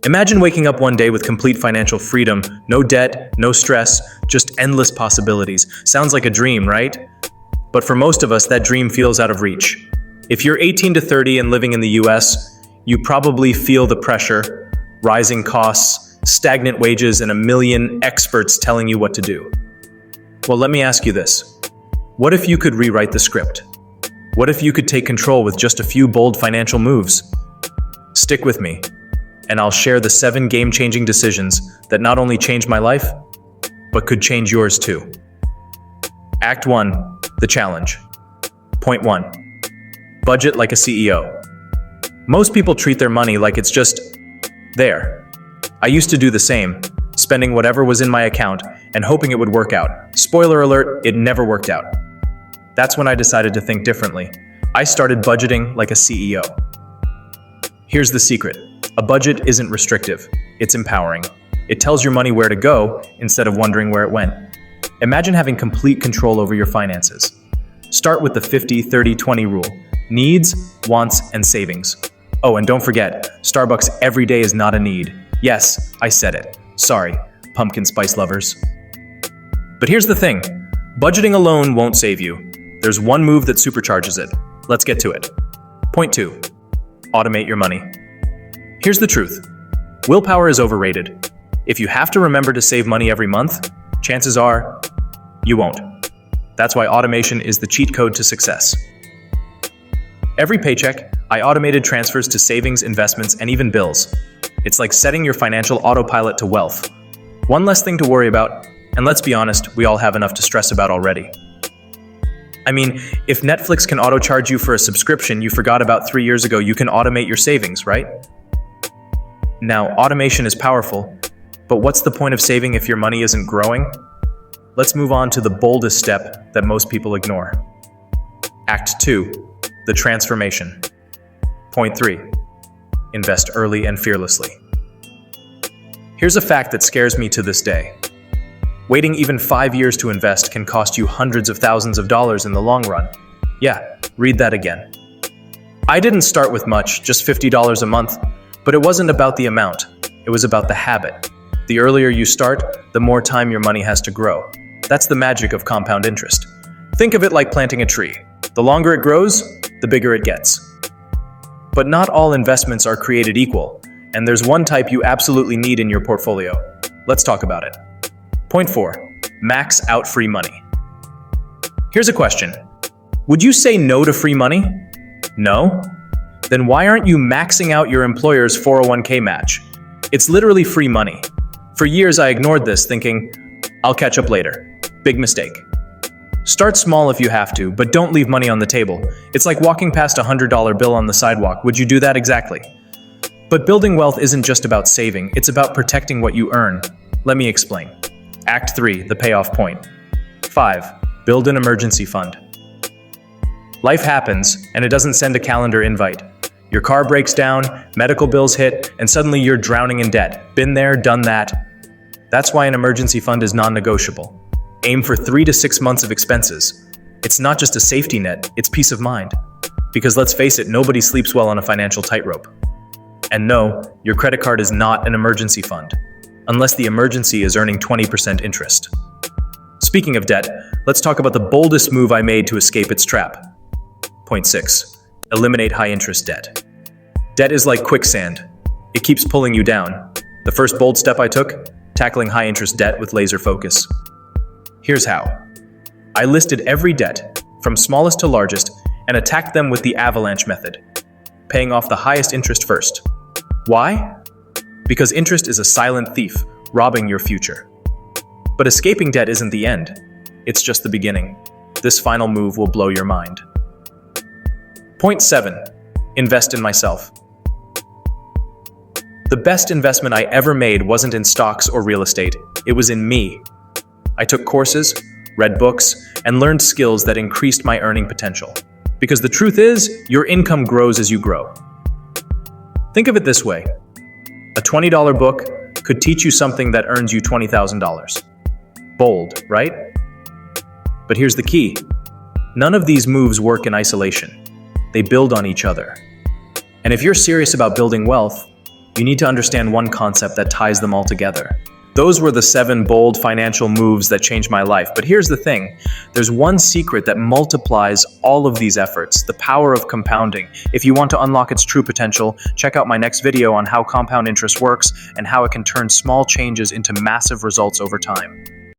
Imagine waking up one day with complete financial freedom, no debt, no stress, just endless possibilities. Sounds like a dream, right? But for most of us, that dream feels out of reach. If you're 18 to 30 and living in the US, you probably feel the pressure, rising costs, stagnant wages, and a million experts telling you what to do. Well, let me ask you this. What if you could rewrite the script? What if you could take control with just a few bold financial moves? Stick with me, and I'll share the 7 game-changing decisions that not only changed my life, but could change yours too. Act 1, the challenge. Point 1, budget like a CEO. Most people treat their money like it's just there. I used to do the same, spending whatever was in my account and hoping it would work out. Spoiler alert, it never worked out. That's when I decided to think differently. I started budgeting like a CEO. Here's the secret. A budget isn't restrictive, it's empowering. It tells your money where to go instead of wondering where it went. Imagine having complete control over your finances. Start with the 50-30-20 rule. Needs, wants, and savings. Oh, and don't forget, Starbucks every day is not a need. Yes, I said it. Sorry, pumpkin spice lovers. But here's the thing. Budgeting alone won't save you. There's one move that supercharges it. Let's get to it. Point 2. Automate your money. Here's the truth. Willpower is overrated. If you have to remember to save money every month, chances are you won't. That's why automation is the cheat code to success. Every paycheck, I automated transfers to savings, investments, and even bills. It's like setting your financial autopilot to wealth. One less thing to worry about, and let's be honest, we all have enough to stress about already. I mean, if Netflix can auto-charge you for a subscription you forgot about 3 years ago, you can automate your savings, right? Now, automation is powerful, but what's the point of saving if your money isn't growing? Let's move on to the boldest step that most people ignore. Act 2, the transformation. Point 3, invest early and fearlessly. Here's a fact that scares me to this day. Waiting even 5 years to invest can cost you hundreds of thousands of dollars in the long run. Yeah, read that again. I didn't start with much, just $50 a month, but it wasn't about the amount. It was about the habit. The earlier you start, the more time your money has to grow. That's the magic of compound interest. Think of it like planting a tree. The longer it grows, the bigger it gets. But not all investments are created equal, and there's one type you absolutely need in your portfolio. Let's talk about it. Point 4, max out free money. Here's a question. Would you say no to free money? No? Then why aren't you maxing out your employer's 401k match? It's literally free money. For years I ignored this, thinking, I'll catch up later. Big mistake. Start small if you have to, but don't leave money on the table. It's like walking past a $100 bill on the sidewalk. Would you do that? Exactly. But building wealth isn't just about saving, it's about protecting what you earn. Let me explain. Act 3, the payoff point. 5, build an emergency fund. Life happens, and it doesn't send a calendar invite. Your car breaks down, medical bills hit, and suddenly you're drowning in debt. Been there, done that. That's why an emergency fund is non-negotiable. Aim for 3 to 6 months of expenses. It's not just a safety net, it's peace of mind. Because let's face it, nobody sleeps well on a financial tightrope. And no, your credit card is not an emergency fund, unless the emergency is earning 20% interest. Speaking of debt, let's talk about the boldest move I made to escape its trap. Point 6, eliminate high-interest debt. Debt is like quicksand. It keeps pulling you down. The first bold step I took, tackling high-interest debt with laser focus. Here's how. I listed every debt, from smallest to largest, and attacked them with the avalanche method, paying off the highest interest first. Why? Because interest is a silent thief, robbing your future. But escaping debt isn't the end. It's just the beginning. This final move will blow your mind. Point 7, invest in myself. The best investment I ever made wasn't in stocks or real estate. It was in me. I took courses, read books, and learned skills that increased my earning potential. Because the truth is, your income grows as you grow. Think of it this way. A $20 book could teach you something that earns you $20,000. Bold, right? But here's the key. None of these moves work in isolation. They build on each other. And if you're serious about building wealth, you need to understand one concept that ties them all together. Those were the 7 bold financial moves that changed my life. But here's the thing. There's one secret that multiplies all of these efforts, the power of compounding. If you want to unlock its true potential, check out my next video on how compound interest works and how it can turn small changes into massive results over time.